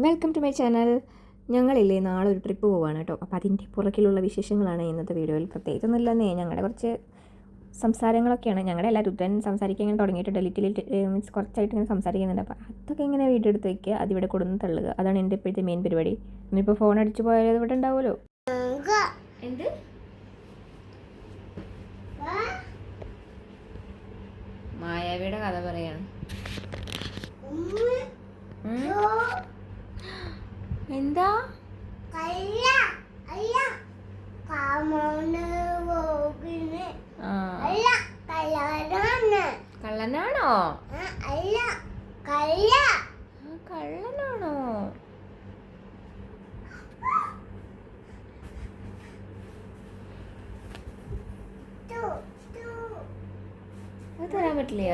Welcome to my channel. ഞങ്ങളില്ലേ നാളെ ഒരു ട്രിപ്പ് പോവാണ് കേട്ടോ. അപ്പോൾ അതിൻ്റെ പുറകിലുള്ള വിശേഷങ്ങളാണ് ഇന്നത്തെ വീഡിയോയിൽ. പ്രത്യേകിച്ചൊന്നുമില്ലെന്നേ, ഞങ്ങളുടെ കുറച്ച് സംസാരങ്ങളൊക്കെയാണ്. ഞങ്ങളുടെ എല്ലാ രുദ്രൻ സംസാരിക്കാൻ ഇങ്ങനെ തുടങ്ങിയിട്ടുണ്ട്. ലിറ്റിൽ മീൻസ് കുറച്ചായിട്ട് ഇങ്ങനെ സംസാരിക്കുന്നുണ്ട്. അപ്പോൾ അതൊക്കെ ഇങ്ങനെ വീഡിയോ എടുത്ത് വയ്ക്കുക, അതിവിടെ കൊടുന്ന് തള്ളുക. അതാണ് എൻ്റെ ഇപ്പോഴത്തെ മെയിൻ പരിപാടി. ഇനിയിപ്പോൾ ഫോൺ അടിച്ച് പോയാൽ ഇവിടെ ഉണ്ടാവുമല്ലോ. എന്ത് മായാവിയുടെ കഥ പറയാണ്. എന്താ കള്ളനാണോ? കള്ളനാണോ? അത് തരാൻ പറ്റില്ല.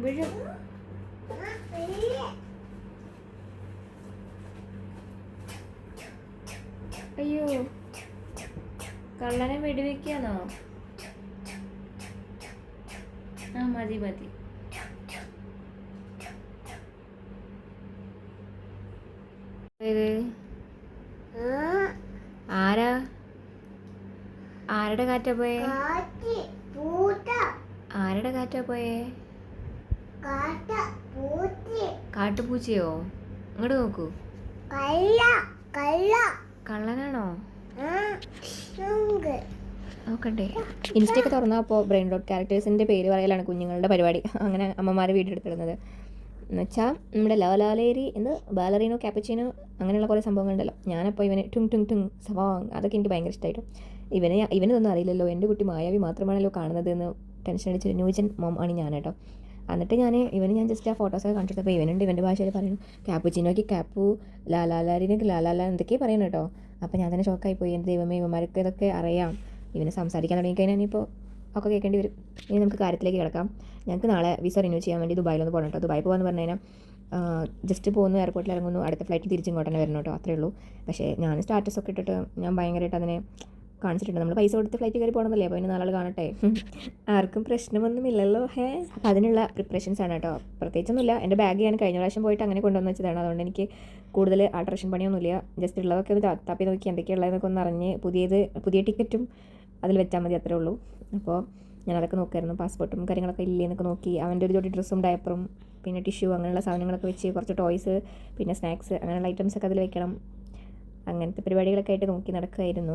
വീഴും. അയ്യോ, കള്ളനെ വെടിവെക്കാന്നോ? ആ മതി മതി. ആരാ? ആരുടെ കാറ്റാ പോയേ? ആരുടെ കാറ്റാ പോയേ? കാട്ടുപൂച്ചയോ? ഇങ്ങോട്ട് നോക്കൂ. കള്ളനാണോ? നോക്കണ്ടേ? ഇൻസ്റ്റയൊക്കെ തുറന്നപ്പോൾ ബ്രെയിൻ റോട്ട് ക്യാരക്ടേഴ്സിൻ്റെ പേര് പറയലാണ് കുഞ്ഞുങ്ങളുടെ പരിപാടി. അങ്ങനെ അമ്മമാർ വീഡിയോ എടുത്തിടുന്നത് എന്നുവെച്ചാൽ നമ്മുടെ ലാലേരി എന്ന് ബാലറീനോ ക്യാപ്പച്ചീനോ അങ്ങനെയുള്ള കുറേ സംഭവങ്ങളുണ്ടല്ലോ. ഞാനപ്പോൾ ഇവന് ടുങ് ടുങ് ടുങ് സവാങ് അതൊക്കെ എനിക്ക് ഭയങ്കര ഇഷ്ടമായിട്ടു. ഇവനൊന്നും അറിയില്ലല്ലോ, എൻ്റെ കുട്ടി മായാവി മാത്രമാണല്ലോ കാണുന്നത് എന്ന് ടെൻഷൻ അടിച്ചൊരു ന്യൂജൻ മോം ആണ് ഞാൻ കേട്ടോ. എന്നിട്ട് ഞാൻ ജസ്റ്റ് ആ ഫോട്ടോസൊക്കെ കണ്ടിട്ടപ്പോൾ ഇവനുണ്ട് ഇവൻ്റെ ഭാഷയിൽ പറയുന്നു. ക്യാപ്പുച്ചിനോക്ക് ക്യാപ്പു, ലാലാലാരിനൊക്കെ ലാലാല എന്തൊക്കെയാണ് പറയുന്നു കേട്ടോ. അപ്പോൾ ഞാൻ തന്നെ ഷോക്കായി പോയി. എൻ്റെ ദൈവമേ, ഇവന്മാർക്ക് ഇതൊക്കെ അറിയാം. ഇവന് സംസാരിക്കാൻ തുടങ്ങിക്കഴിഞ്ഞാൽ ഇനിയിപ്പോൾ ഒക്കെ കേൾക്കേണ്ടി വരും. ഇനി നമുക്ക് കാര്യത്തിലേക്ക് കിടക്കാം. ഞങ്ങൾക്ക് നാളെ വിസ റിന്യൂ ചെയ്യാൻ വേണ്ടി ദുബായിലൊന്ന് പോകണം കേട്ടോ. ദുബായി പോകാമെന്ന് പറഞ്ഞു കഴിഞ്ഞാൽ ജസ്റ്റ് പോകുന്നു, എയർപോർട്ടിൽ ഇറങ്ങുന്നു, അടുത്ത ഫ്ലൈറ്റ് തിരിച്ചിങ്ങോട്ട് തന്നെ വരണം കേട്ടോ. അത്രേ ഉള്ളൂ. പക്ഷേ ഞാൻ സ്റ്റാറ്റസൊക്കെ ഇട്ടിട്ട് ഞാൻ ഭയങ്കരമായിട്ട് അതിനെ കാണിച്ചിട്ടുണ്ട്. നമ്മൾ പൈസ കൊടുത്ത് ഫ്ലൈറ്റ് കയറി പോകണമെന്നല്ലേ, അപ്പോൾ അതിന് നാളെ കാണട്ടെ. ആർക്കും പ്രശ്നമൊന്നുമില്ലല്ലോ. അപ്പോൾ അതിനുള്ള പ്രിപ്പറേഷൻസ് ആണ് കേട്ടോ. പ്രത്യേകിച്ചൊന്നുമില്ല. എൻ്റെ ബാഗ് ഞാൻ കഴിഞ്ഞ പ്രാവശ്യം പോയിട്ട് അങ്ങനെ കൊണ്ടുവന്ന് വെച്ചതാണ്. അതുകൊണ്ട് എനിക്ക് കൂടുതൽ ആൾട്രേഷൻ പണിയൊന്നുമില്ല. ജസ്റ്റ് ഉള്ളതൊക്കെ ഒന്ന് തപ്പി നോക്കി എന്തൊക്കെയുള്ളതെന്നൊക്കെ ഒന്ന് അറിഞ്ഞ് പുതിയ ടിക്കറ്റും അതിൽ വെച്ചാൽ മതി, അത്രേ ഉള്ളൂ. അപ്പോൾ ഞാനതൊക്കെ നോക്കായിരുന്നു. പാസ്പോർട്ടും കാര്യങ്ങളൊക്കെ ഇല്ലേന്നൊക്കെ നോക്കി. അവൻ്റെ ഒരു ജോഡി ഡ്രസ്സും ഡയപ്പറും പിന്നെ ടിഷ്യൂ അങ്ങനെയുള്ള സാധനങ്ങളൊക്കെ വെച്ച് കുറച്ച് ടോയ്സ് പിന്നെ സ്നാക്സ് അങ്ങനെയുള്ള ഐറ്റംസൊക്കെ അതിൽ വെക്കണം. അങ്ങനത്തെ പരിപാടികളൊക്കെ ആയിട്ട് നോക്കി നടക്കുമായിരുന്നു.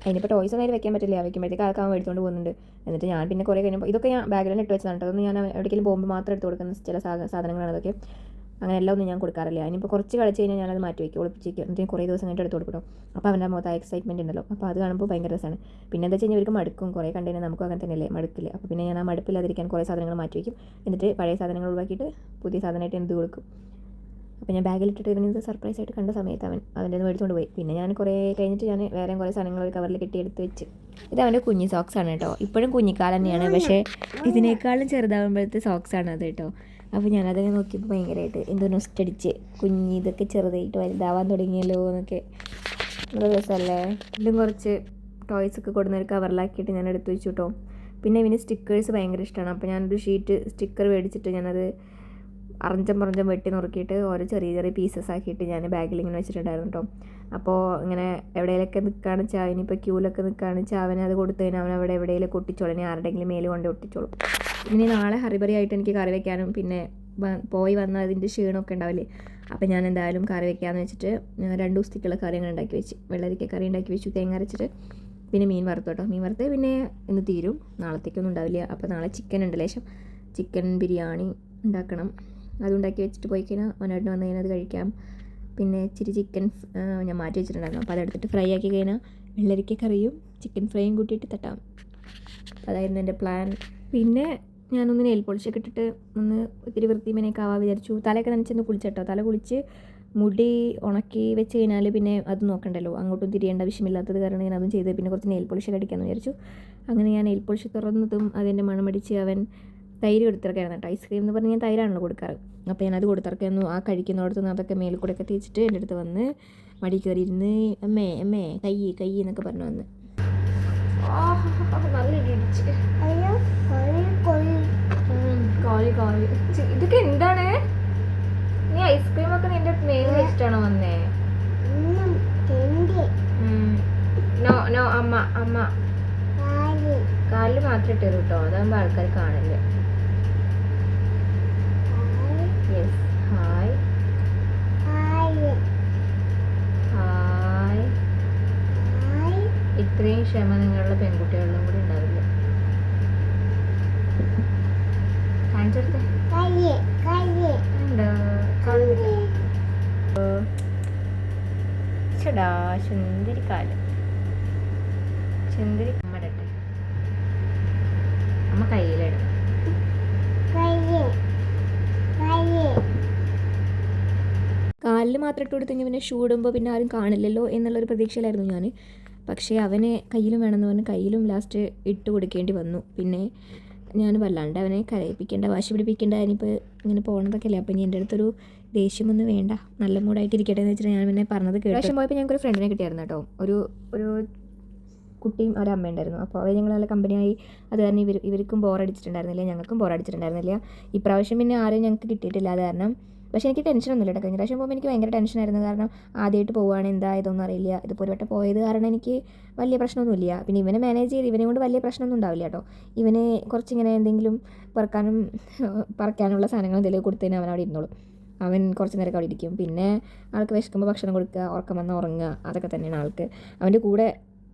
അതിനിപ്പോൾ ടോയ്സ് ഒന്നും അതിൽ വെക്കാൻ പറ്റില്ല. വയ്ക്കുമ്പോഴത്തേക്ക് ആൾക്കാർ മേടിച്ചുകൊണ്ട് പോകുന്നുണ്ട്. എന്നിട്ട് ഞാൻ പിന്നെ കുറേ കഴിഞ്ഞപ്പോൾ ഇതൊക്കെ ഞാൻ ബാഗിൽ തന്നെ ഇട്ട് വെച്ചതാണ് കേട്ടോ. അതൊന്നും ഞാൻ എവിടേക്കെങ്കിലും പോകുമ്പോൾ മാത്രം എടുത്ത് കൊടുക്കുന്ന ചില സാധനങ്ങളാണ് അതൊക്കെ. അങ്ങനെ എല്ലാം ഒന്നും ഞാൻ കൊടുക്കാറില്ല. അതിനിപ്പോൾ കുറച്ച് കളിച്ച് കഴിഞ്ഞാൽ ഞാനത് മാറ്റി വയ്ക്കും, ഒളിപ്പിച്ചേക്കും. എന്നിട്ട് കുറേ ദിവസം കഴിഞ്ഞിട്ട് എടുത്ത് കൊടുക്കണം. അപ്പോൾ അവൻ്റെ മുഖത്ത് ആ എക്സൈറ്റ്മെൻറ്റ് ഉണ്ടല്ലോ. അപ്പോൾ അത് കാണുമ്പോൾ ഭയങ്കര രസമാണ്. പിന്നെ എന്താ വെച്ച് കഴിഞ്ഞാൽ ഇവർക്ക് മടുക്കും. കുറേ കണ്ടുകഴിഞ്ഞാൽ നമുക്കും അങ്ങനെ തന്നെയല്ലേ, മടുക്കില്ല. അപ്പോൾ പിന്നെ ഞാൻ ആ മടുപ്പില്ലാതിരിക്കാൻ കുറേ സാധനങ്ങൾ മാറ്റി വയ്ക്കും. എന്നിട്ട് പഴയ സാധനങ്ങൾ ഒഴിവാക്കിയിട്ട് പുതിയ സാധനമായിട്ട് എന്ത് കൊടുക്കും. അപ്പോൾ ഞാൻ ബാഗിലിട്ടിട്ട് ഇവനിത് സർപ്രൈസ് ആയിട്ട് കണ്ട സമയത്ത് അവൻ്റെ മേടിച്ചുകൊണ്ട് പോയി. പിന്നെ ഞാൻ കുറേ കഴിഞ്ഞിട്ട് ഞാൻ വേറെ കുറേ സാധനങ്ങൾ ഒരു കവറിൽ കെട്ടിയെടുത്ത് വെച്ച്. ഇത് അവൻ്റെ കുഞ്ഞി സോക്സ് ആണ് കേട്ടോ. ഇപ്പോഴും കുഞ്ഞിക്കാലം തന്നെയാണ്, പക്ഷേ ഇതിനേക്കാളും ചെറുതാകുമ്പോഴത്തെ സോക്സ് ആണ് അത് കേട്ടോ. അപ്പോൾ ഞാനതിനെ നോക്കിയപ്പോൾ ഭയങ്കരമായിട്ട് എന്തോ നൊസ്റ്റടിച്ച്, കുഞ്ഞി ഇതൊക്കെ ചെറുതായിട്ട് വലുതാവാൻ തുടങ്ങിയല്ലോ എന്നൊക്കെ. നല്ല രസമല്ലേ. ഇതും കുറച്ച് ടോയ്സൊക്കെ കൊടുന്നൊരു കവറിലാക്കിയിട്ട് ഞാൻ എടുത്ത് വെച്ചു കേട്ടോ. പിന്നെ ഇവന് സ്റ്റിക്കേഴ്സ് ഭയങ്കര ഇഷ്ടമാണ്. അപ്പോൾ ഞാനൊരു ഷീറ്റ് സ്റ്റിക്കർ മേടിച്ചിട്ട് ഞാനത് അറഞ്ചം വെട്ടി നുറുക്കിയിട്ട് ഓരോ ചെറിയ പീസസ് ആക്കിയിട്ട് ഞാൻ ബാഗിൽ ഇങ്ങനെ വെച്ചിട്ടുണ്ടായിരുന്നു കേട്ടോ. അപ്പോൾ ഇങ്ങനെ എവിടെയെങ്കിലൊക്കെ നിൽക്കുകയാണെന്ന് വെച്ചാൽ ഇനിയിപ്പോൾ ക്യൂലൊക്കെ നിൽക്കുകയാണെന്ന് വെച്ചാൽ അവനത് കൊടുത്തു കഴിഞ്ഞാൽ അവൻ അവിടെ എവിടെയെങ്കിലും ഒട്ടിച്ചോളും. ഇനി ആരുടെയെങ്കിലും മേല് കൊണ്ട് ഒട്ടിച്ചോളും. ഇനി നാളെ ഹറിബറി ആയിട്ട് എനിക്ക് കറി വെക്കാനും പിന്നെ പോയി വന്ന അതിൻ്റെ ക്ഷീണമൊക്കെ ഉണ്ടാവില്ലേ. അപ്പോൾ ഞാൻ എന്തായാലും കറി വെക്കാമെന്ന് വെച്ചിട്ട് 2 ദിവസത്തേക്കുള്ള കറി അങ്ങനെ ഉണ്ടാക്കി വെച്ച്. വെള്ളരിക്ക കറി ഉണ്ടാക്കി വെച്ചു, തേങ്ങ അരച്ചിട്ട്. പിന്നെ മീൻ വറുത്തു കേട്ടോ. മീൻ വറുത്ത് പിന്നെ ഇന്ന് തീരും, നാളത്തേക്കൊന്നും ഉണ്ടാവില്ല. അപ്പോൾ നാളെ ചിക്കൻ ഉണ്ട്, ലേശം ചിക്കൻ ബിരിയാണി ഉണ്ടാക്കണം. അതുണ്ടാക്കി വെച്ചിട്ട് പോയി കഴിഞ്ഞാൽ അവനായിട്ട് വന്നു കഴിഞ്ഞാൽ അത് കഴിക്കാം. പിന്നെ ഇച്ചിരി ചിക്കൻ ഞാൻ മാറ്റി വെച്ചിട്ടുണ്ടായിരുന്നു. അപ്പോൾ അതെടുത്തിട്ട് ഫ്രൈ ആക്കി കഴിഞ്ഞാൽ വെള്ളരിക്ക കറിയും ചിക്കൻ ഫ്രൈയും കൂട്ടിയിട്ട് തട്ടാം. അതായിരുന്നു എൻ്റെ പ്ലാൻ. പിന്നെ ഞാനൊന്ന് നെയിൽ പോളിഷൊക്കെ ഇട്ടിട്ട് ഒന്ന് ഒത്തിരി വൃത്തിമേനൊക്കെ ആവാൻ വിചാരിച്ചു. തലയൊക്കെ നനച്ചൊന്ന് കുളിച്ചിട്ടോ. തല കുളിച്ച് മുടി ഉണക്കി വെച്ച് കഴിഞ്ഞാൽ പിന്നെ അത് നോക്കണ്ടല്ലോ, അങ്ങോട്ടും തിരിയേണ്ട ആവശ്യമില്ലാത്തത് കാരണം ഞാൻ അതും ചെയ്ത് പിന്നെ കുറച്ച് നെയിൽ പോളിഷൊക്കെ അടിക്കാമെന്ന് വിചാരിച്ചു. അങ്ങനെ ഞാൻ നെയിൽ പോളിഷ് തുറന്നതും അതിൻ്റെ മണമടിച്ച് അവൻ തൈര് കൊടുത്തിറക്കായിരുന്നു കേട്ടോ. ഐസ്ക്രീം എന്ന് പറഞ്ഞ് ഞാൻ തൈരാണല്ലോ കൊടുക്കാറ്. അപ്പോൾ ഞാനത് കൊടുത്തിറക്കുന്നു. ആ കഴിക്കുന്നിടത്തുനിന്ന് അതൊക്കെ മേലിൽ കൂടെയൊക്കെ തേച്ചിട്ട് എൻ്റെ അടുത്ത് വന്ന് മടി കയറി ഇരുന്ന് അമ്മേ കൈ എന്നൊക്കെ പറഞ്ഞു വന്ന് നല്ല ഇടിച്ച് കാല് ഇതൊക്കെ എന്താണ്? നീ ഐസ്ക്രീം ഒക്കെ നിന്റെ മേൽ വെച്ചിട്ടാണോ വന്നേ? നോ നോ, അമ്മ അമ്മ കാലിൽ മാത്രം ഇട്ടത് കേട്ടോ, അതാകുമ്പോ ആൾക്കാർ കാണില്ലേ. Yes, hi hi. ഇത്രയും ക്ഷമ നിങ്ങളുടെ പെൺകുട്ടികളിലും കൂടി ഉണ്ടാവില്ല. കാണിച്ചെടുത്തേ ചടാ സുന്ദരി കാല്. സുന്ദരി അമ്മ ഇടട്ടെ, അമ്മ കയ്യിലിടണം. കാലിൽ മാത്രം ഇട്ട് കൊടുത്തെങ്കിൽ പിന്നെ ഷൂ ഇടുമ്പോൾ പിന്നെ ആരും കാണില്ലല്ലോ എന്നുള്ളൊരു പ്രതീക്ഷയിലായിരുന്നു ഞാൻ. പക്ഷേ അവനെ കയ്യിലും വേണമെന്ന് പറഞ്ഞ് കയ്യിലും ലാസ്റ്റ് ഇട്ട് കൊടുക്കേണ്ടി വന്നു. പിന്നെ ഞാൻ വല്ലാണ്ട് അവനെ കരയിപ്പിക്കേണ്ട, വാശി പിടിപ്പിക്കേണ്ട, അതിനിപ്പോൾ ഇങ്ങനെ പോകണതൊക്കെ അല്ലേ. അപ്പോൾ ഇനി എൻ്റെ അടുത്തൊരു ദേഷ്യമൊന്നും വേണ്ട, നല്ല മൂടായിട്ട് ഇരിക്കട്ടെ എന്ന് വെച്ചിട്ട് ഞാൻ പിന്നെ പറഞ്ഞത് കേട്ടു. പ്രാവശ്യം പോയപ്പോൾ ഞങ്ങൾക്കൊരു ഫ്രണ്ടിനെ കിട്ടിയായിരുന്നു കേട്ടോ. ഒരു കുട്ടിയും ഒരമ്മ ഉണ്ടായിരുന്നു. അപ്പോൾ അവർ ഞങ്ങൾ നല്ല കമ്പനിയായി. അത് കാരണം ഇവർക്കും ബോറടിച്ചിട്ടുണ്ടായിരുന്നില്ല, ഞങ്ങൾക്കും ബോറടിച്ചിട്ടുണ്ടായിരുന്നില്ല. ഇപ്രാവശ്യം പിന്നെ ആരും ഞങ്ങൾക്ക് കിട്ടിയിട്ടില്ല. അത് കാരണം പക്ഷേ എനിക്ക് ടെൻഷനൊന്നുമില്ല കേട്ടോ. കഴിഞ്ഞ പ്രാവശ്യം പോകുമ്പോൾ എനിക്ക് ഭയങ്കര ടെൻഷനായിരുന്നു. കാരണം ആദ്യമായിട്ട് പോവുകയാണ്, എന്താ ഇതൊന്നും അറിയില്ല. ഇതിപ്പോൾ ഒരു വട്ടം പോയത് കാരണം എനിക്ക് വലിയ പ്രശ്നമൊന്നുമില്ല. പിന്നെ ഇവനെ മാനേജ് ചെയ്ത് ഇവനെ കൊണ്ട് വലിയ പ്രശ്നമൊന്നും ഉണ്ടാവില്ല കേട്ടോ. ഇവന് കുറച്ചിങ്ങനെ എന്തെങ്കിലും പറക്കാനുള്ള സാധനങ്ങൾ എന്തെങ്കിലും കൊടുത്തതിന് അവൻ അവിടെ ഇരുന്നോളും. അവൻ കുറച്ച് നേരമൊക്കെ അവിടെ ഇരിക്കും. പിന്നെ ആൾക്ക് വിശക്കുമ്പോൾ ഭക്ഷണം കൊടുക്കുക, ഉറക്കം വന്നാൽ ഉറങ്ങുക, അതൊക്കെ തന്നെയാണ് ആൾക്ക്. അവൻ്റെ കൂടെ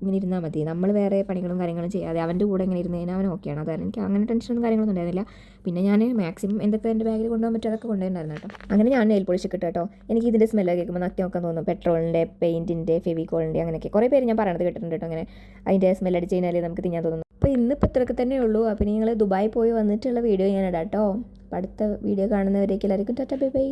ഇങ്ങനെ ഇരുന്നാൽ മതി. നമ്മൾ വേറെ പണികളും കാര്യങ്ങളും ചെയ്യാതെ അവൻ്റെ കൂടെ ഇങ്ങനെ ഇരുന്ന് കഴിഞ്ഞാൽ അവൻ ഓക്കെയാണ്. അതായത് എനിക്ക് അങ്ങനെ ടെൻഷനും കാര്യങ്ങളൊന്നും ഉണ്ടായിരുന്നില്ല. പിന്നെ ഞാൻ മാക്സിമം എന്തൊക്കെ എൻ്റെ ബാഗിൽ കൊണ്ടുപോകാൻ പറ്റും അതൊക്കെ കൊണ്ടുപോയിട്ടുണ്ടായിരുന്നു കേട്ടോ. അങ്ങനെ ഞാൻ നെയിൽ പോളിഷ് കിട്ടും കേട്ടോ. എനിക്ക് ഇതിൻ്റെ സ്മെല്ലൊക്കെ കേൾക്കുമ്പോൾ നക്കി നോക്കാൻ തോന്നും. പെട്രോളിൻ്റെ, പെയിൻറ്റിൻ്റെ, ഫെവിക്കോളിൻ്റെ അങ്ങനെയൊക്കെ കുറേ പേര് ഞാൻ പറയണത് കേട്ടിട്ടുണ്ട് കേട്ടോ. അങ്ങനെ അതിൻ്റെ സ്മെല്ലടിച്ച് കഴിഞ്ഞാൽ നമുക്ക് തിന്നാൻ തോന്നുന്നു. അപ്പോൾ ഇന്നിപ്പോൾ ഇത്രയൊക്കെ തന്നെ ഉള്ളൂ. അപ്പോൾ നിങ്ങൾ ദുബായി പോയി വന്നിട്ടുള്ള വീഡിയോ ഞാൻ ഇടാം കേട്ടോ. അപ്പോൾ അടുത്ത വീഡിയോ കാണുന്നവരേക്ക് എല്ലാവർക്കും ടാറ്റാ ബൈ ബൈ.